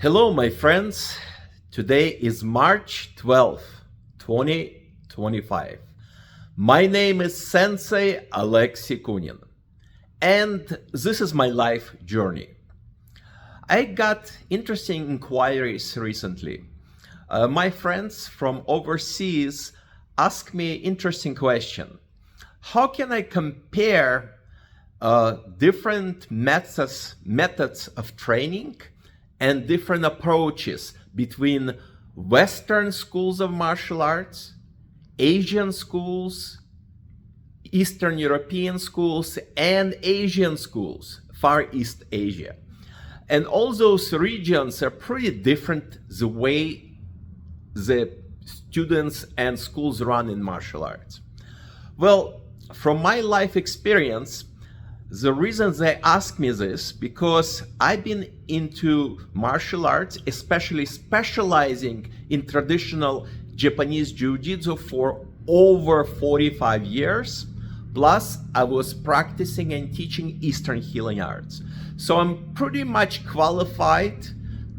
Hello, my friends. Today is March 12th, 2025. My name is Sensei Alexey Kunin, and this is my life journey. I got interesting inquiries recently. My friends from overseas asked me interesting question. How can I compare different methods of training and different approaches between Western schools of martial arts, Asian schools, Eastern European schools, and Asian schools, Far East Asia. And all those regions are pretty different the way the students and schools run in martial arts. Well, from my life experience, the reason they ask me this, because I've been into martial arts, especially specializing in traditional Japanese Jiu-Jitsu for over 45 years. Plus, I was practicing and teaching Eastern healing arts. So I'm pretty much qualified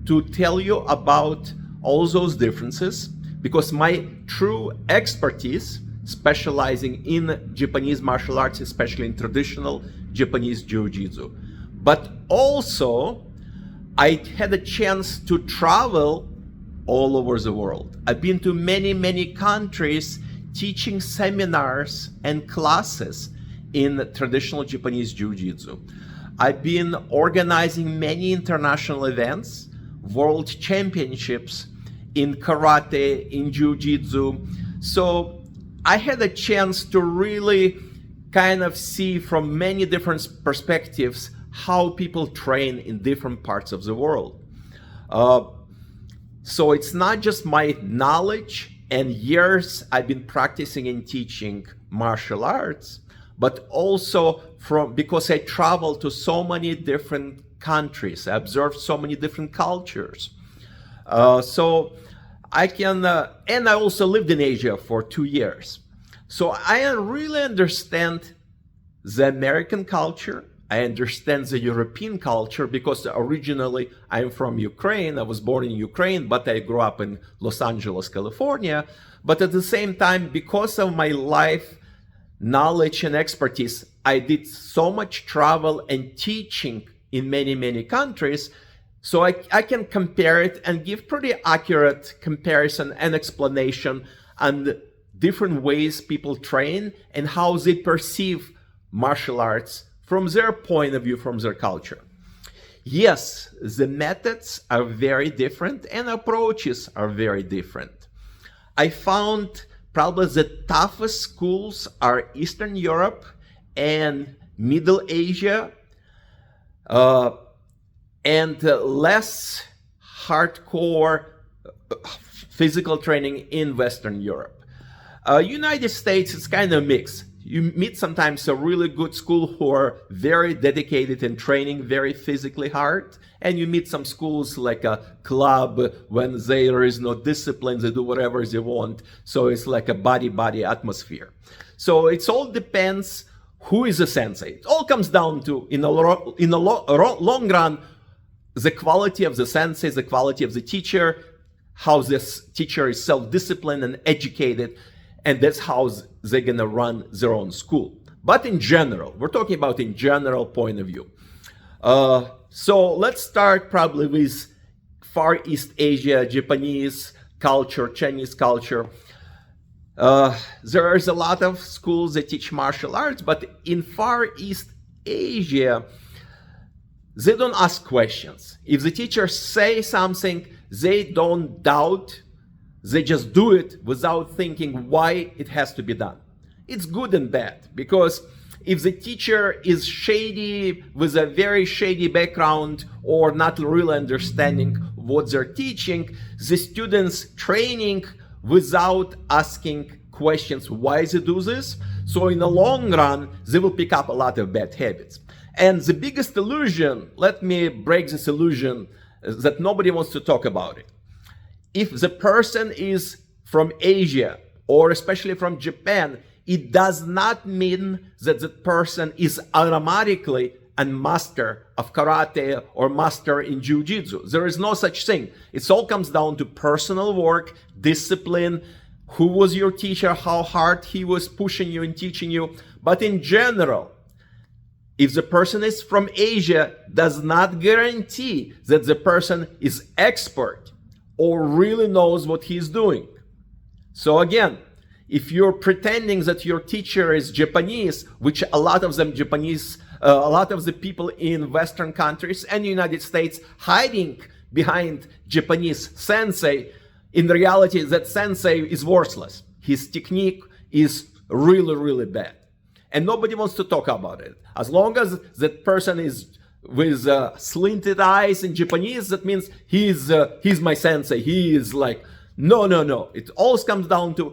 to tell you about all those differences, because my true expertise specializing in Japanese martial arts, especially in traditional Japanese Jiu-Jitsu. But also, I had a chance to travel all over the world. I've been to many countries teaching seminars and classes in traditional Japanese Jiu-Jitsu. I've been organizing many international events, world championships in karate, in Jiu-Jitsu. So I had a chance to really kind of see from many different perspectives how people train in different parts of the world. So it's not just my knowledge and years I've been practicing and teaching martial arts, but also because I traveled to so many different countries, I observed so many different cultures. So I can, and I also lived in Asia for 2 years. So I really understand the American culture. I understand the European culture because originally I'm from Ukraine. I was born in Ukraine, but I grew up in Los Angeles, California. But at the same time, because of my life knowledge and expertise, I did so much travel and teaching in many countries. So I can compare it and give pretty accurate comparison and explanation on different ways people train and how they perceive martial arts from their point of view, from their culture. Yes, the methods are very different and approaches are very different. I found probably the toughest schools are Eastern Europe and Middle Asia, and less hardcore physical training in Western Europe. United States, it's kind of mixed. You meet sometimes a really good school who are very dedicated in training, very physically hard, and you meet some schools like a club when there is no discipline, they do whatever they want. So it's like a body atmosphere. So it all depends who is a sensei. It all comes down to, in the long run, the quality of the sensei, the quality of the teacher, how this teacher is self-disciplined and educated, and that's how they're gonna run their own school. But in general, we're talking about in general point of view. So let's start probably with Far East Asia, Japanese culture, Chinese culture. There is a lot of schools that teach martial arts, but in Far East Asia, they don't ask questions. If the teacher say something, they don't doubt. They just do it without thinking why it has to be done. It's good and bad, because if the teacher is shady, with a very shady background, or not really understanding what they're teaching, the students training without asking questions why they do this. So in the long run, they will pick up a lot of bad habits. And the biggest illusion, let me break this illusion that nobody wants to talk about it. If the person is from Asia, or especially from Japan, it does not mean that the person is automatically and master of karate or master in jiu-jitsu. There is no such thing. It all comes down to personal work, discipline, who was your teacher, how hard he was pushing you and teaching you. But in general, if the person is from Asia, does not guarantee that the person is expert or really knows what he's doing. So again, if you're pretending that your teacher is Japanese, which a lot of them Japanese, a lot of the people in Western countries and the United States hiding behind Japanese sensei, in reality, that sensei is worthless. His technique is really, really bad. And nobody wants to talk about it. As long as that person is with slinted eyes in Japanese, that means he's my sensei. He is like, no. It always comes down to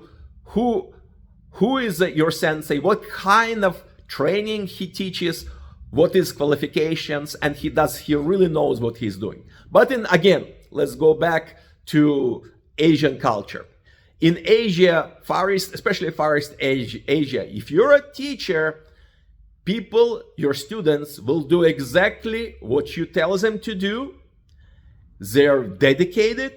who is your sensei, what kind of training he teaches, what his qualifications, and he really knows what he's doing. But again, let's go back to Asian culture. In Asia, Far East, especially Far East Asia, if you're a teacher, your students will do exactly what you tell them to do. They're dedicated.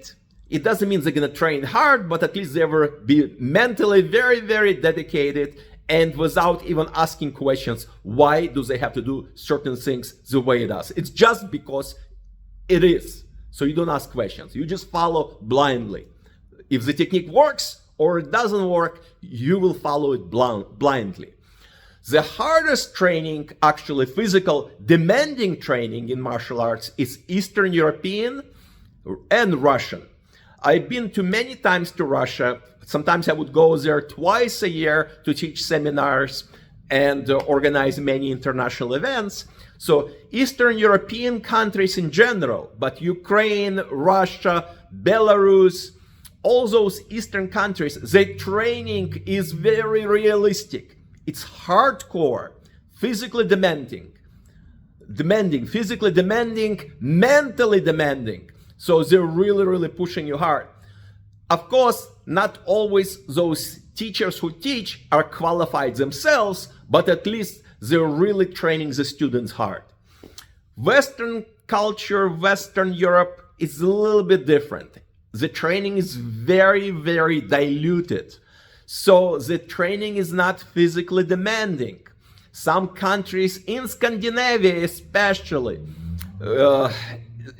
It doesn't mean they're going to train hard, but at least they will be mentally very, very dedicated, and without even asking questions, why do they have to do certain things the way it is? It's just because it is. So you don't ask questions. You just follow blindly. If the technique works or it doesn't work, you will follow it blindly. The hardest training, actually physical, demanding training in martial arts, is Eastern European and Russian. I've been many times to Russia. Sometimes I would go there twice a year to teach seminars and organize many international events. So Eastern European countries in general, but Ukraine, Russia, Belarus, all those Eastern countries, their training is very realistic. It's hardcore, physically demanding, physically demanding, mentally demanding. So they're really, really pushing you hard. Of course, not always those teachers who teach are qualified themselves, but at least they're really training the students hard. Western culture, Western Europe is a little bit different. The training is very, very diluted. So the training is not physically demanding. Some countries in Scandinavia especially,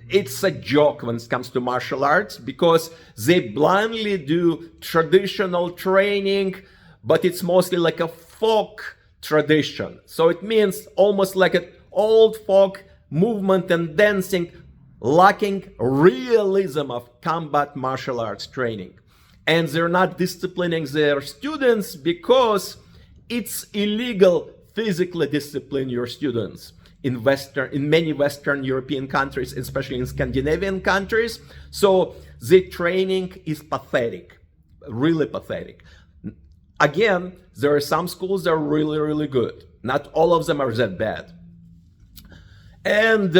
it's a joke when it comes to martial arts because they blindly do traditional training, but it's mostly like a folk tradition. So it means almost like an old folk movement and dancing, lacking realism of combat martial arts training. And they're not disciplining their students because it's illegal physically discipline your students in many Western European countries, especially in Scandinavian countries. So the training is pathetic, really pathetic. Again, there are some schools that are really, really good. Not all of them are that bad. And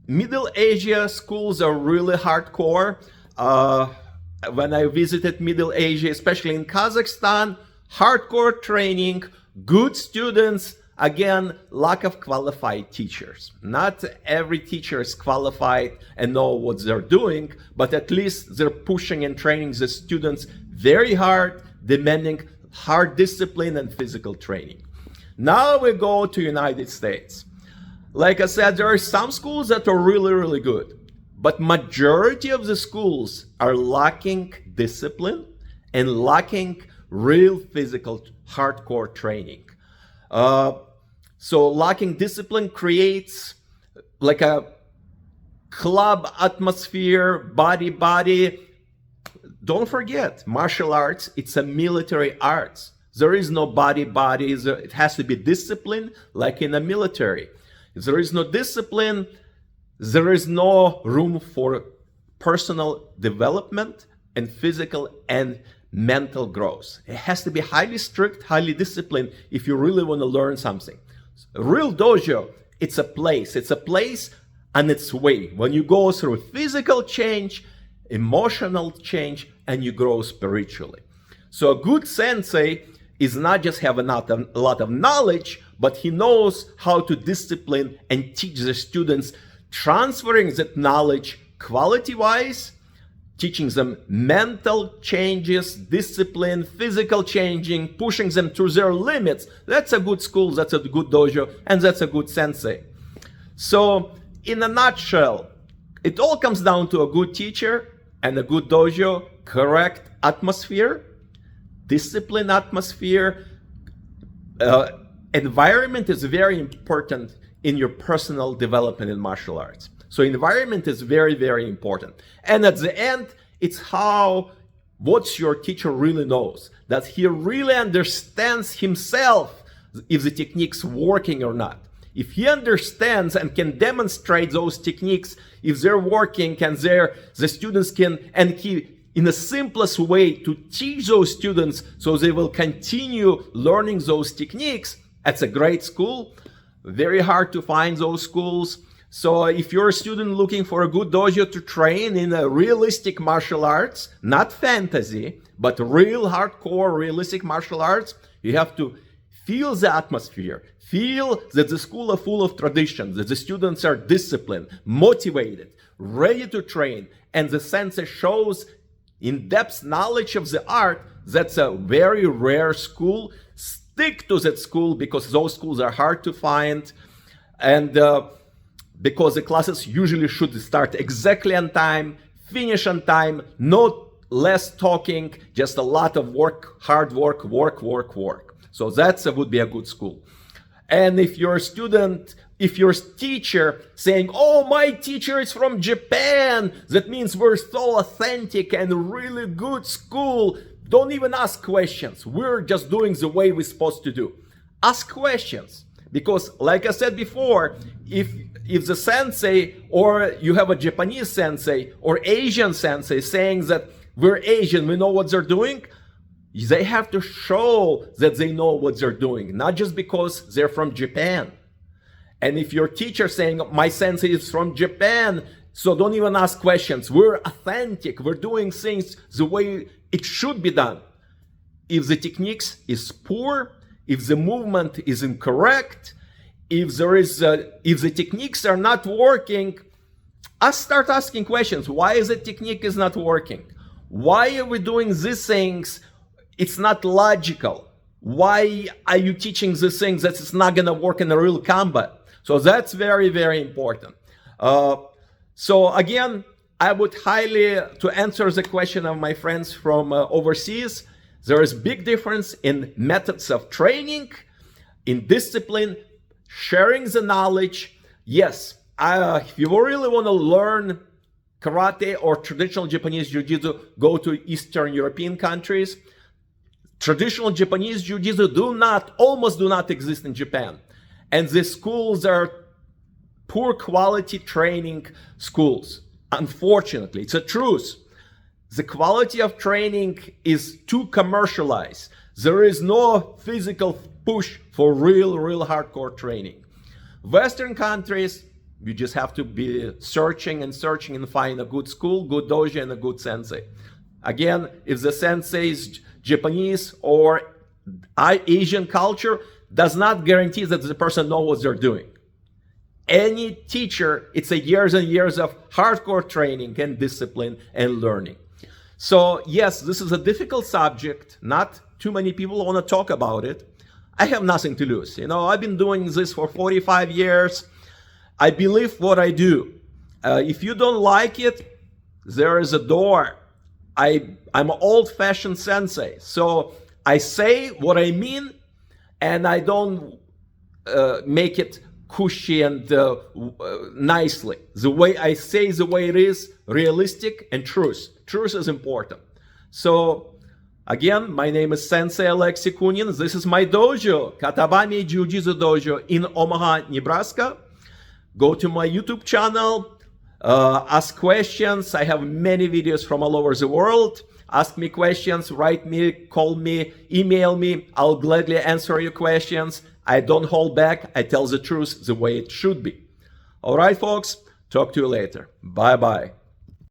Middle Asia schools are really hardcore. When I visited Middle Asia, especially in Kazakhstan, hardcore training, good students, again, lack of qualified teachers. Not every teacher is qualified and know what they're doing, but at least they're pushing and training the students very hard, demanding hard discipline and physical training. Now we go to United States. Like I said, there are some schools that are really, really good. But majority of the schools are lacking discipline and lacking real physical hardcore training. So lacking discipline creates like a club atmosphere, body. Don't forget, martial arts, it's a military arts. There is no body. It has to be discipline like in a military. If there is no discipline, there is no room for personal development and physical and mental growth. It has to be highly strict, highly disciplined if you really want to learn something. A real dojo, it's a place on its way. When you go through physical change, emotional change, and you grow spiritually. So a good sensei is not just have a lot of knowledge, but he knows how to discipline and teach the students, transferring that knowledge quality-wise, teaching them mental changes, discipline, physical changing, pushing them to their limits. That's a good school, that's a good dojo, and that's a good sensei. So in a nutshell, it all comes down to a good teacher and a good dojo, correct atmosphere, discipline atmosphere. Environment is very important in your personal development in martial arts. So environment is very, very important. And at the end, it's what your teacher really knows, that he really understands himself if the technique's working or not. If he understands and can demonstrate those techniques, if they're working and the students can, and he, in the simplest way to teach those students so they will continue learning those techniques, that's a great school. Very hard to find those schools. So if you're a student looking for a good dojo to train in a realistic martial arts, not fantasy, but real hardcore realistic martial arts, you have to feel the atmosphere, feel that the school is full of traditions, that the students are disciplined, motivated, ready to train, and the sensei shows in-depth knowledge of the art. That's a very rare school. Stick to that school because those schools are hard to find, and because the classes usually should start exactly on time, finish on time, no less talking, just a lot of work, hard work, work. So that would be a good school. And if you're a student, if your teacher saying, oh, my teacher is from Japan, that means we're so authentic and really good school, don't even ask questions. We're just doing the way we're supposed to do. Ask questions. Because like I said before, if the sensei, or you have a Japanese sensei or Asian sensei saying that we're Asian, we know what they're doing, they have to show that they know what they're doing, not just because they're from Japan. And if your teacher saying, my sensei is from Japan, so don't even ask questions. We're authentic. We're doing things the way it should be done. If the techniques is poor, if the movement is incorrect, if the techniques are not working, I start asking questions. Why is the technique is not working? Why are we doing these things? It's not logical. Why are you teaching these things that it's not gonna work in a real combat? So that's very, very important. So again, I would highly, to answer the question of my friends from overseas, there is big difference in methods of training, in discipline, sharing the knowledge. Yes, if you really want to learn karate or traditional Japanese jiu-jitsu, go to Eastern European countries. Traditional Japanese jiu-jitsu almost do not exist in Japan. And the schools are poor quality training schools. Unfortunately, it's a truth. The quality of training is too commercialized. There is no physical push for real hardcore training. Western countries, you just have to be searching and find a good school, good dojo, and a good sensei. Again, if the sensei is Japanese or Asian culture, does not guarantee that the person knows what they're doing. Any teacher, it's a years and years of hardcore training and discipline and learning. So yes, this is a difficult subject. Not too many people want to talk about it. I have nothing to lose. You know, I've been doing this for 45 years. I believe what I do. If you don't like it, there is a door. I'm an old-fashioned sensei. So I say what I mean, and I don't make it cushy and nicely. The way I say the way it is, realistic and truth. Truth is important. So again, my name is Sensei Alexey Kunin. This is my dojo, Katabami Ju-Jitsu Dojo in Omaha, Nebraska. Go to my YouTube channel, ask questions. I have many videos from all over the world. Ask me questions, write me, call me, email me. I'll gladly answer your questions. I don't hold back. I tell the truth the way it should be. All right, folks. Talk to you later. Bye-bye.